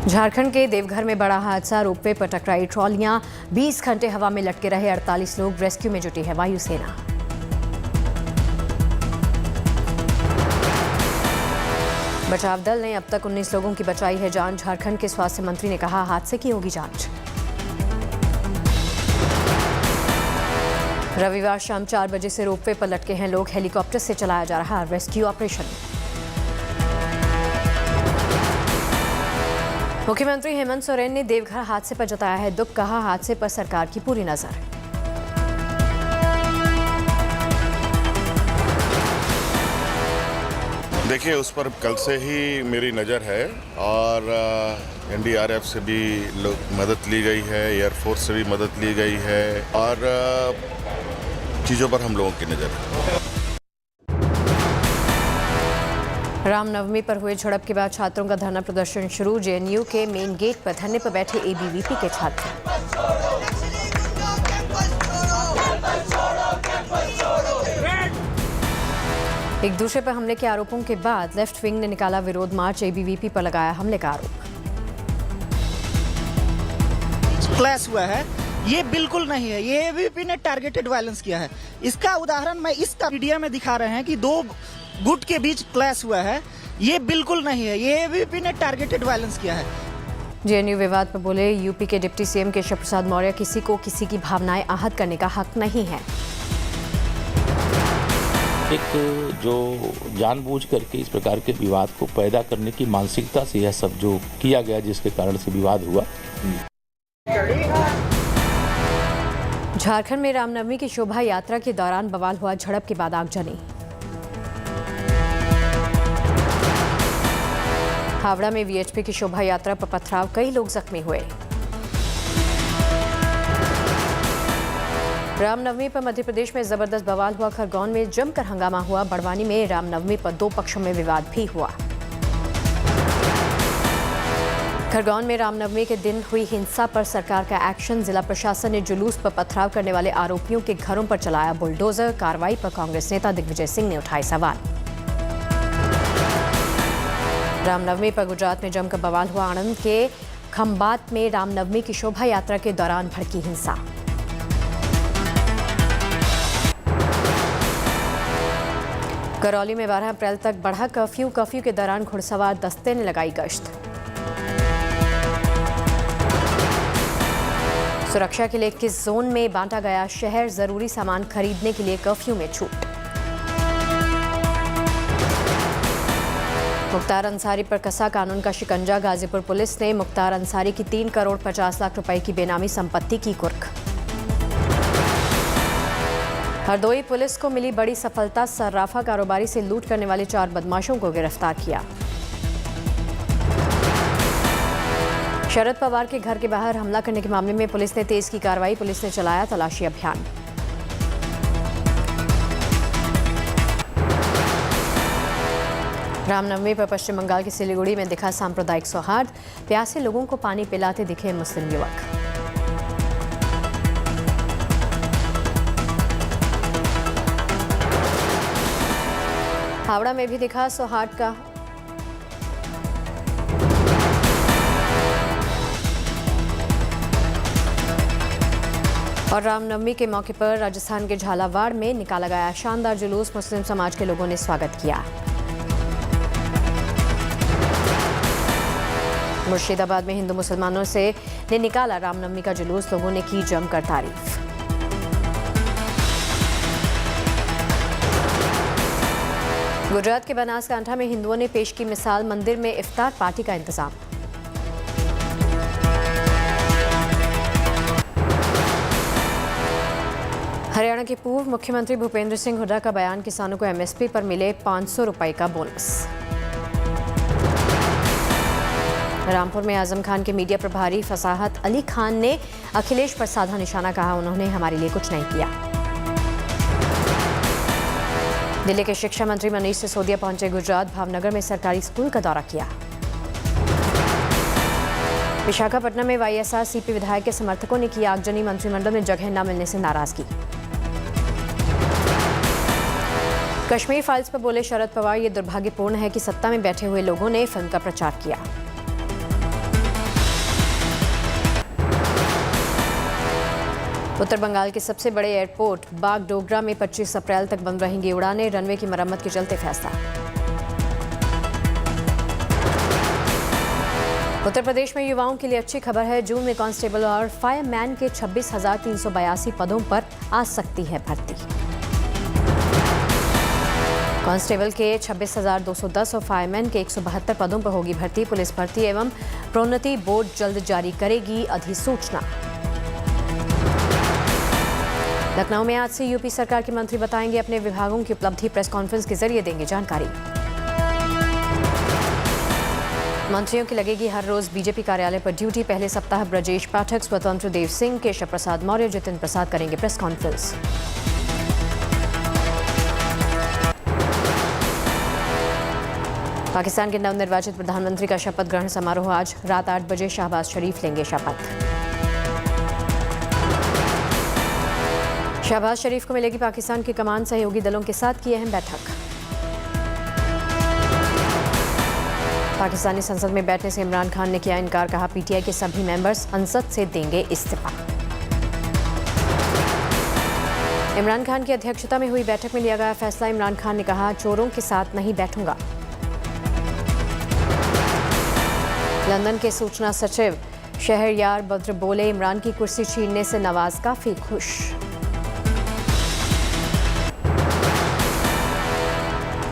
झारखंड के देवघर में बड़ा हादसा, रोपवे पर टकराई ट्रॉलियां, 20 घंटे हवा में लटके रहे 48 लोग, रेस्क्यू में जुटी है वायुसेना। बचाव दल ने अब तक 19 लोगों की बचाई है जान। झारखंड के स्वास्थ्य मंत्री ने कहा, हादसे की होगी जांच। रविवार शाम 4 बजे से रोपवे पर लटके हैं लोग, हेलीकॉप्टर से चलाया जा रहा रेस्क्यू ऑपरेशन। मुख्यमंत्री हेमंत सोरेन ने देवघर हादसे पर जताया है दुख, कहा हादसे पर सरकार की पूरी नजर। देखिए, उस पर कल से ही मेरी नज़र है और एनडीआरएफ से भी मदद ली गई है, एयरफोर्स से भी मदद ली गई है और चीज़ों पर हम लोगों की नज़र है। रामनवमी पर हुए झड़प के बाद छात्रों का धरना प्रदर्शन शुरू। जेएनयू के मेन गेट पर धरने पर बैठे एबीवीपी के छात्र। एक दूसरे पर हमले के आरोपों के बाद लेफ्ट विंग ने निकाला विरोध मार्च, एबीवीपी पर लगाया हमले का आरोप। क्लैश हुआ है, ये बिल्कुल नहीं है। ये एबीवीपी ने टारगेटेड वायलेंस किया है। इसका उदाहरण मैं इस मीडिया में दिखा रहे हैं कि 2 गुट के बीच क्लैश हुआ है। ये बिल्कुल नहीं है, ये एबीवीपी ने टारगेटेड वायलेंस किया है। जेएनयू विवाद पर बोले यूपी के डिप्टी सीएम केशव प्रसाद मौर्य, किसी को किसी की भावनाएं आहत करने का हक नहीं है। एक जो जानबूझ करके इस प्रकार के विवाद को पैदा करने की मानसिकता से यह सब जो किया गया, जिसके कारण से विवाद हुआ। झारखंड में रामनवमी की शोभा यात्रा के दौरान बवाल हुआ, झड़प के बाद आगजनी। हावड़ा में वीएचपी की शोभा यात्रा पर पथराव, कई लोग जख्मी हुए। रामनवमी पर मध्य प्रदेश में जबरदस्त बवाल हुआ, खरगोन में जमकर हंगामा हुआ। बड़वानी में रामनवमी पर 2 पक्षों में विवाद भी हुआ। खरगोन में रामनवमी के दिन हुई हिंसा पर सरकार का एक्शन, जिला प्रशासन ने जुलूस पर पथराव करने वाले आरोपियों के घरों पर चलाया बुलडोजर। कार्रवाई पर कांग्रेस नेता दिग्विजय सिंह ने उठाए सवाल। रामनवमी पर गुजरात में जमकर बवाल हुआ, आणंद के खंबात में रामनवमी की शोभा यात्रा के दौरान भड़की हिंसा। करौली में 12 अप्रैल तक बढ़ा कर्फ्यू, कर्फ्यू के दौरान घुड़सवार दस्ते ने लगाई गश्त। सुरक्षा के लिए 21 जोन में बांटा गया शहर, जरूरी सामान खरीदने के लिए कर्फ्यू में छूट। मुख्तार अंसारी पर कसा कानून का शिकंजा, गाजीपुर पुलिस ने मुख्तार अंसारी की 3 करोड़ 50 लाख रुपए की बेनामी संपत्ति की कुर्क। हरदोई पुलिस को मिली बड़ी सफलता, सर्राफा कारोबारी से लूट करने वाले 4 बदमाशों को गिरफ्तार किया। शरद पवार के घर के बाहर हमला करने के मामले में पुलिस ने तेज की कार्रवाई, पुलिस ने चलाया तलाशी अभियान। रामनवमी पर पश्चिम बंगाल के सिलीगुड़ी में दिखा सांप्रदायिक सौहार्द, प्यासे लोगों को पानी पिलाते दिखे मुस्लिम युवक। हावड़ा में भी दिखा सौहार्द का और रामनवमी के मौके पर राजस्थान के झालावाड़ में निकाला गया शानदार जुलूस, मुस्लिम समाज के लोगों ने स्वागत किया। मुर्शिदाबाद में हिंदू मुसलमानों ने निकाला रामनवमी का जुलूस, लोगों ने की जमकर तारीफ। गुजरात के बनासकांठा में हिंदुओं ने पेश की मिसाल, मंदिर में इफ्तार पार्टी का इंतजाम। हरियाणा के पूर्व मुख्यमंत्री भूपेंद्र सिंह हुड्डा का बयान, किसानों को एमएसपी पर मिले 500 रुपए का बोनस। रामपुर में आजम खान के मीडिया प्रभारी फसाहत अली खान ने अखिलेश पर साधा निशाना, कहा उन्होंने हमारे लिए कुछ नहीं किया। दिल्ली के शिक्षा मंत्री मनीष सिसोदिया पहुंचे गुजरात, भावनगर में सरकारी स्कूल का दौरा किया। विशाखापट्टनम में वाईएसआर सीपी विधायक के समर्थकों ने की आगजनी, मंत्रिमंडल में जगह न मिलने से नाराजगी। कश्मीर फाइल्स पर बोले शरद पवार, ये दुर्भाग्यपूर्ण है कि सत्ता में बैठे हुए लोगों ने फिल्म का प्रचार किया। उत्तर बंगाल के सबसे बड़े एयरपोर्ट बागडोगरा में 25 अप्रैल तक बंद रहेंगी उड़ानें, रनवे की मरम्मत के चलते फैसला। उत्तर प्रदेश में युवाओं के लिए अच्छी खबर है। जून में कांस्टेबल और फायरमैन के 26,382 पदों पर आ सकती है भर्ती। कांस्टेबल के 26,210 और फायरमैन के 172 पदों पर होगी भर्ती। पुलिस भर्ती एवं प्रोन्नति बोर्ड जल्द जारी करेगी अधिसूचना। लखनऊ में आज से यूपी सरकार के मंत्री बताएंगे अपने विभागों की उपलब्धि, प्रेस कॉन्फ्रेंस के जरिए देंगे जानकारी। मंत्रियों की लगेगी हर रोज बीजेपी कार्यालय पर ड्यूटी। पहले सप्ताह ब्रजेश पाठक, स्वतंत्र देव सिंह, केशव प्रसाद मौर्य, जितिन प्रसाद करेंगे प्रेस कॉन्फ्रेंस। पाकिस्तान के नवनिर्वाचित प्रधानमंत्री का शपथ ग्रहण समारोह आज रात 8 बजे शहबाज शरीफ लेंगे शपथ। शहबाज शरीफ को मिलेगी पाकिस्तान की कमान, सहयोगी दलों के साथ की अहम बैठक। पाकिस्तानी संसद में बैठने से इमरान खान ने किया इनकार, कहा पीटीआई के सभी मेंबर्स संसद से देंगे इस्तीफा। इमरान खान की अध्यक्षता में हुई बैठक में लिया गया फैसला। इमरान खान ने कहा चोरों के साथ नहीं बैठूंगा। लंदन के सूचना सचिव शहरयार बद्र बोले इमरान की कुर्सी छीनने से नवाज काफी खुश।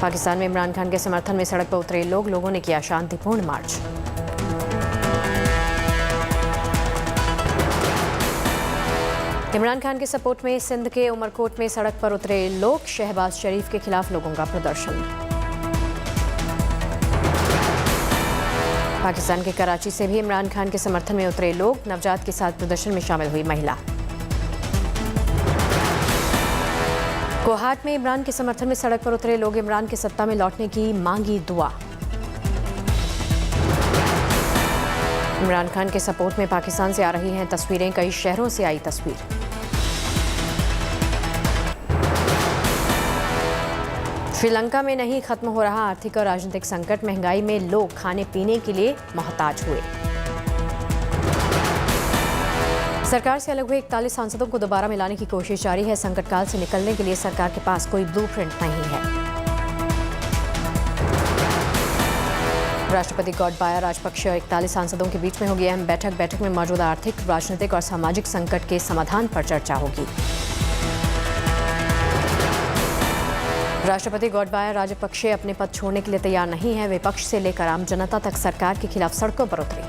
पाकिस्तान में इमरान खान के समर्थन में सड़क पर उतरे लोगों ने किया शांतिपूर्ण मार्च। इमरान खान के सपोर्ट में सिंध के उमरकोट में सड़क पर उतरे लोग, शहबाज शरीफ के खिलाफ लोगों का प्रदर्शन। पाकिस्तान के कराची से भी इमरान खान के समर्थन में उतरे लोग, नवजात के साथ प्रदर्शन में शामिल हुई महिला। कोहाट में इमरान के समर्थन में सड़क पर उतरे लोग, इमरान के सत्ता में लौटने की मांगी दुआ। इमरान खान के सपोर्ट में पाकिस्तान से आ रही हैं तस्वीरें, कई शहरों से आई तस्वीर। श्रीलंका में नहीं खत्म हो रहा आर्थिक और राजनीतिक संकट, महंगाई में लोग खाने पीने के लिए मोहताज हुए। सरकार से अलग हुए 41 सांसदों को दोबारा मिलाने की कोशिश जारी है। संकट काल से निकलने के लिए सरकार के पास कोई ब्लूप्रिंट नहीं है। राष्ट्रपति गोटबाया राजपक्षे और 41 सांसदों के बीच में होगी अहम बैठक में मौजूदा आर्थिक, राजनीतिक और सामाजिक संकट के समाधान पर चर्चा होगी। राष्ट्रपति गोटबाया राजपक्षे अपने पद छोड़ने के लिए तैयार नहीं है। विपक्ष से लेकर आम जनता तक सरकार के खिलाफ सड़कों पर उतरे।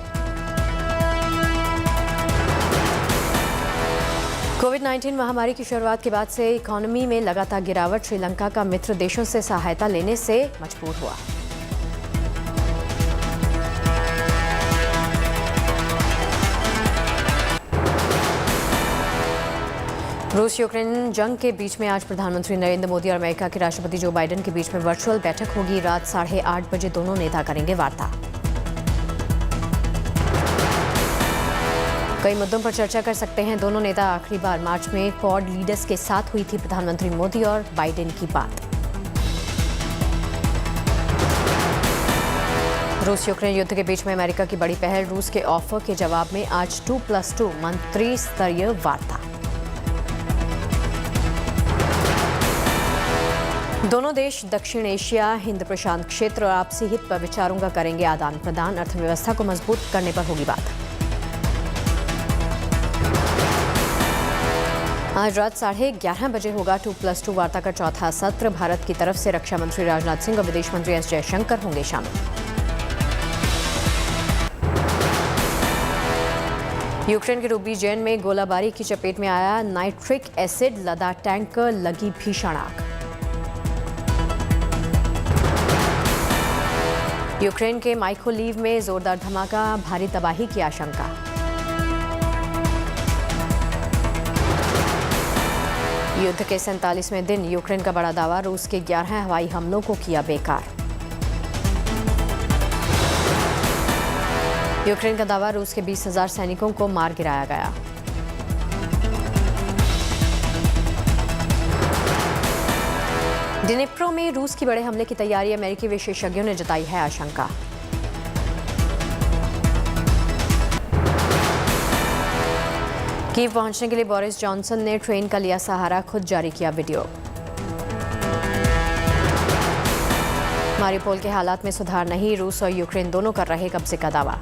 कोविड-19 महामारी की शुरुआत के बाद से इकोनॉमी में लगातार गिरावट, श्रीलंका का मित्र देशों से सहायता लेने से मजबूर हुआ। रूस यूक्रेन जंग के बीच में आज प्रधानमंत्री नरेंद्र मोदी और अमेरिका के राष्ट्रपति जो बाइडेन के बीच में वर्चुअल बैठक होगी। रात 8:30 बजे दोनों नेता करेंगे वार्ता। कई मुद्दों पर चर्चा कर सकते हैं दोनों नेता। आखिरी बार मार्च में क्वाड लीडर्स के साथ हुई थी प्रधानमंत्री मोदी और बाइडेन की बात। रूस यूक्रेन युद्ध के बीच में अमेरिका की बड़ी पहल, रूस के ऑफर के जवाब में आज 2+2 मंत्री स्तरीय वार्ता। दोनों देश दक्षिण एशिया, हिंद प्रशांत क्षेत्र और आपसी हित पर विचारों का करेंगे आदान प्रदान। अर्थव्यवस्था को मजबूत करने पर होगी बात। आज रात 11:30 बजे होगा 2+2 वार्ता का चौथा सत्र। भारत की तरफ से रक्षा मंत्री राजनाथ सिंह और विदेश मंत्री एस जयशंकर होंगे शामिल। यूक्रेन के रूबीजेन में गोलाबारी की चपेट में आया नाइट्रिक एसिड लदा टैंकर, लगी भीषण आग। यूक्रेन के माइकोलीव में जोरदार धमाका, भारी तबाही की आशंका। युद्ध के 47वें दिन यूक्रेन का बड़ा दावा, रूस के 11 हवाई हमलों को किया बेकार। यूक्रेन का दावा, रूस के 20,000 सैनिकों को मार गिराया गया। डिनिप्रो में रूस की बड़े हमले की तैयारी, अमेरिकी विशेषज्ञों ने जताई है आशंका। कीव पहुंचने के लिए बोरिस जॉनसन ने ट्रेन का लिया सहारा, खुद जारी किया वीडियो। मारिउपोल के हालात में सुधार नहीं, रूस और यूक्रेन दोनों कर रहे कब्जे का दावा।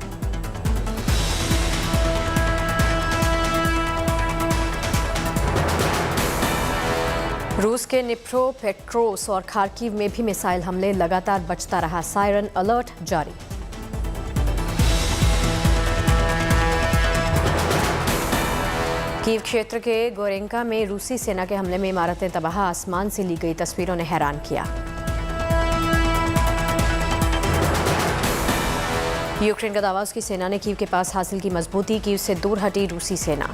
रूस के निप्रो, पेट्रोस और खार्किव में भी मिसाइल हमले, लगातार बजता रहा सायरन, अलर्ट जारी। कीव क्षेत्र के गोरेंका में रूसी सेना के हमले में इमारतें तबाह, आसमान से ली गई तस्वीरों ने हैरान किया। यूक्रेन का दावा, उसकी सेना ने कीव के पास हासिल की मजबूती, कीव से दूर हटी रूसी सेना।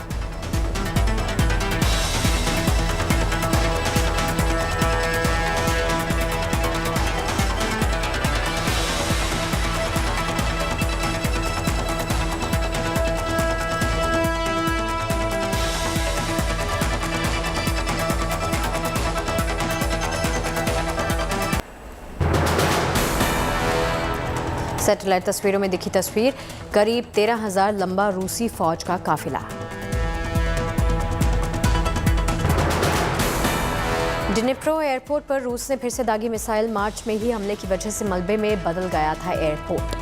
सैटेलाइट तस्वीरों में दिखी तस्वीर, करीब 13,000 लंबा रूसी फौज का काफिला। डिनिप्रो एयरपोर्ट पर रूस ने फिर से दागी मिसाइल, मार्च में ही हमले की वजह से मलबे में बदल गया था एयरपोर्ट।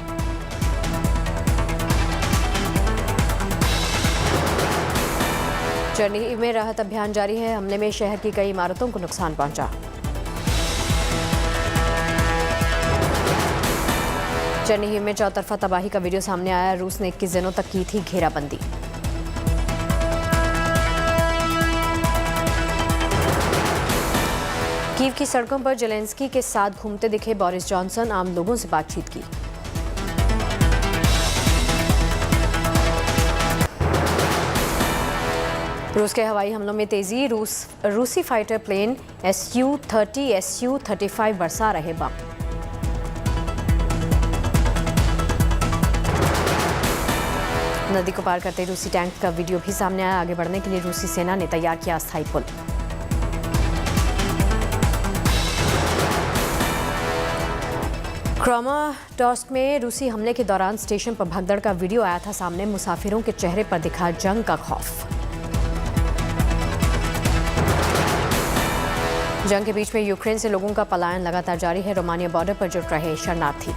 चेरनीहिव में राहत अभियान जारी है, हमले में शहर की कई इमारतों को नुकसान पहुंचा। चेरनीहिव में चौतरफा तबाही का वीडियो सामने आया, रूस ने 21 दिनों तक की थी घेराबंदी। कीव की सड़कों पर जेलेंस्की के साथ घूमते दिखे बोरिस जॉनसन, आम लोगों से बातचीत की। रूस के हवाई हमलों में तेजी, रूसी फाइटर प्लेन Su-30, Su-35 बरसा रहे बम। नदी को पार करते रूसी टैंक का वीडियो भी सामने आया, आगे बढ़ने के लिए रूसी सेना ने तैयार किया अस्थायी पुल। क्रामाटोर्स्क में रूसी हमले के दौरान स्टेशन पर भगदड़ का वीडियो आया था सामने, मुसाफिरों के चेहरे पर दिखा जंग का खौफ। जंग के बीच में यूक्रेन से लोगों का पलायन लगातार जारी है, रोमानिया बॉर्डर पर जुट रहे शरणार्थी।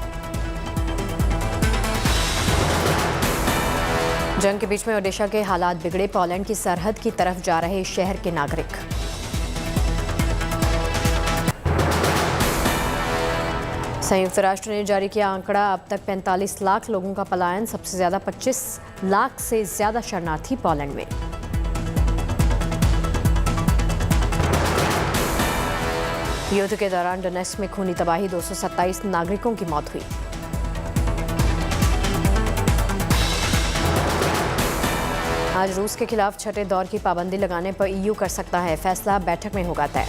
जंग के बीच में ओडिशा के हालात बिगड़े, पोलैंड की सरहद की तरफ जा रहे शहर के नागरिक। संयुक्त राष्ट्र ने जारी किया आंकड़ा, अब तक 45 लाख लोगों का पलायन, सबसे ज्यादा 25 लाख से ज्यादा शरणार्थी पोलैंड में। युद्ध के दौरान डोनेट्स्क में खूनी तबाही, 227 नागरिकों की मौत हुई। आज रूस के खिलाफ छठे दौर की पाबंदी लगाने पर EU कर सकता है फैसला, बैठक में होगा तय।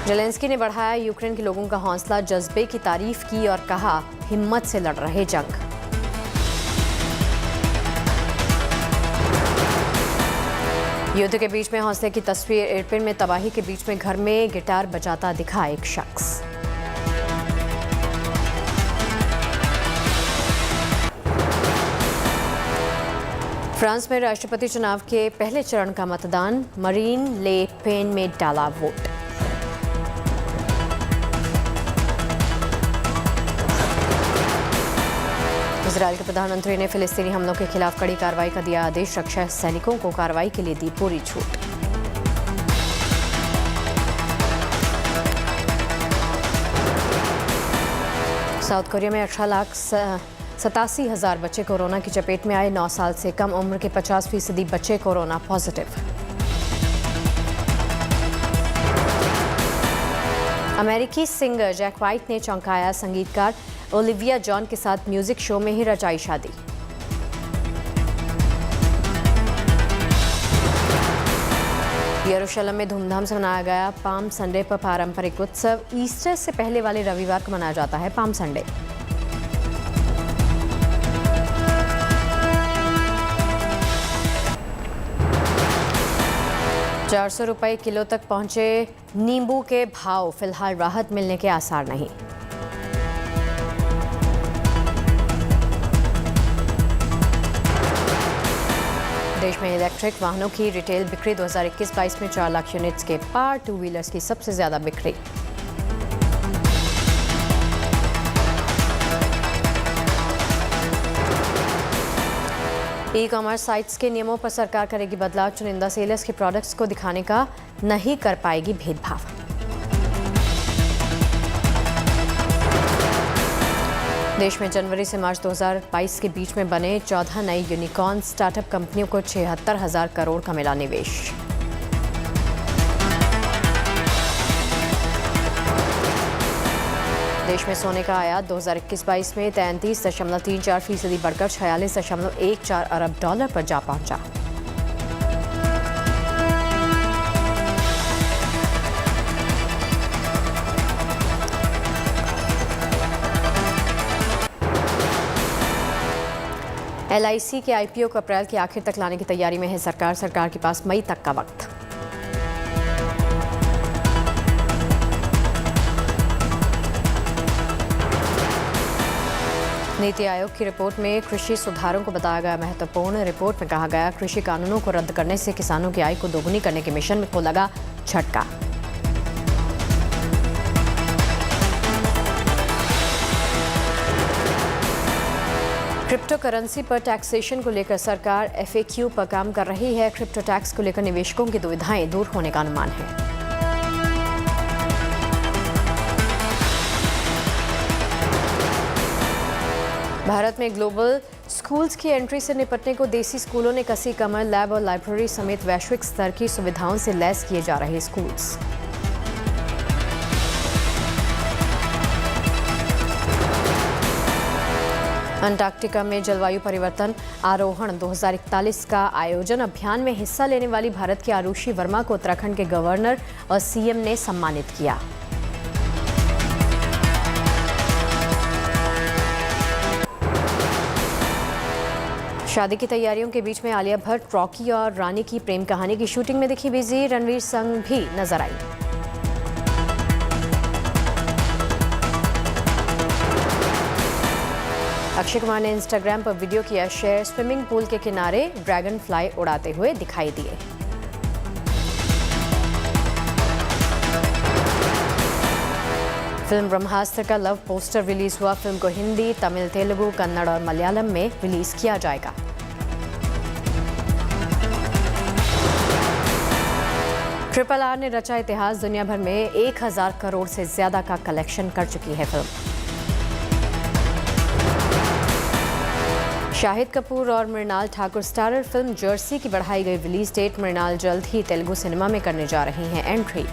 जेलेंस्की ने बढ़ाया यूक्रेन के लोगों का हौसला, जज्बे की तारीफ की और कहा हिम्मत से लड़ रहे जंग। युद्ध के बीच में हौसले की तस्वीर, इरपिन में तबाही के बीच में घर में गिटार बजाता दिखा एक शख्स। फ्रांस में राष्ट्रपति चुनाव के पहले चरण का मतदान, मरीन ले पेन में डाला वोट। इजरायल के प्रधानमंत्री ने फिलिस्तीनी हमलों के खिलाफ कड़ी कार्रवाई का दिया आदेश, रक्षा सैनिकों को कार्रवाई के लिए दी पूरी छूट। साउथ कोरिया में 18,87,000 बच्चे कोरोना की चपेट में आए, 9 साल से कम उम्र के 50% बच्चे कोरोना पॉजिटिव। अमेरिकी सिंगर जैक वाइट ने चौंकाया, संगीतकार ओलिविया जॉन के साथ म्यूजिक शो में ही रचाई शादी। यरूशलेम में धूमधाम से मनाया गया पाम संडे पर पारंपरिक उत्सव, ईस्टर से पहले वाले रविवार को मनाया जाता है पाम संडे। ₹400 किलो तक पहुंचे नींबू के भाव, फिलहाल राहत मिलने के आसार नहीं। देश में इलेक्ट्रिक वाहनों की रिटेल बिक्री 2021-22 में 4 लाख यूनिट्स के पार, टू व्हीलर्स की सबसे ज्यादा बिक्री। ई कॉमर्स साइट्स के नियमों पर सरकार करेगी बदलाव, चुनिंदा सेलर्स के प्रोडक्ट्स को दिखाने का नहीं कर पाएगी भेदभाव। देश में जनवरी से मार्च 2022 के बीच में बने 14 नई यूनिकॉर्न स्टार्टअप कंपनियों को 76,000 करोड़ का मिला निवेश। देश में सोने का आयात 2021-22 में 33.34% बढ़कर 46.14 अरब डॉलर पर जा पहुंचा। LIC के IPO को अप्रैल के आखिर तक लाने की तैयारी में है सरकार के पास मई तक का वक्त। नीति आयोग की रिपोर्ट में कृषि सुधारों को बताया गया महत्वपूर्ण। रिपोर्ट में कहा गया कृषि कानूनों को रद्द करने से किसानों की आय को दोगुनी करने के मिशन को लगा झटका। क्रिप्टो करेंसी पर टैक्सेशन को लेकर सरकार FAQ पर काम कर रही है। क्रिप्टो टैक्स को लेकर निवेशकों की दुविधाएं दूर होने का अनुमान है। भारत में ग्लोबल स्कूल्स की एंट्री से निपटने को देसी स्कूलों ने कसी कमर। लैब और लाइब्रेरी समेत वैश्विक स्तर की सुविधाओं से लैस किए जा रहे स्कूल्स। अंटार्कटिका में जलवायु परिवर्तन आरोहण 2041 का आयोजन। अभियान में हिस्सा लेने वाली भारत की आरुषि वर्मा को उत्तराखंड के गवर्नर और CM ने सम्मानित किया। शादी की तैयारियों के बीच में आलिया भट्ट, रॉकी और रानी की प्रेम कहानी की शूटिंग में दिखी बिजी। रणवीर संग भी नजर आई। अक्षय कुमार ने इंस्टाग्राम पर वीडियो किया शेयर। स्विमिंग पूल के किनारे ड्रैगन फ्लाई उड़ाते हुए दिखाई दिए। फिल्म ब्रह्मास्त्र का लव पोस्टर रिलीज हुआ। फिल्म को हिंदी, तमिल, तेलुगु, कन्नड़ और मलयालम में रिलीज किया जाएगा। RRR ने रचा इतिहास। दुनिया भर में 1000 करोड़ से ज्यादा का कलेक्शन कर चुकी है फिल्म। शाहिद कपूर और Mrunal Thakur starrer film Jersey की बढ़ाई गई रिलीज डेट। मृणाल जल्द ही तेलुगु सिनेमा में करने जा रही हैं एंट्री।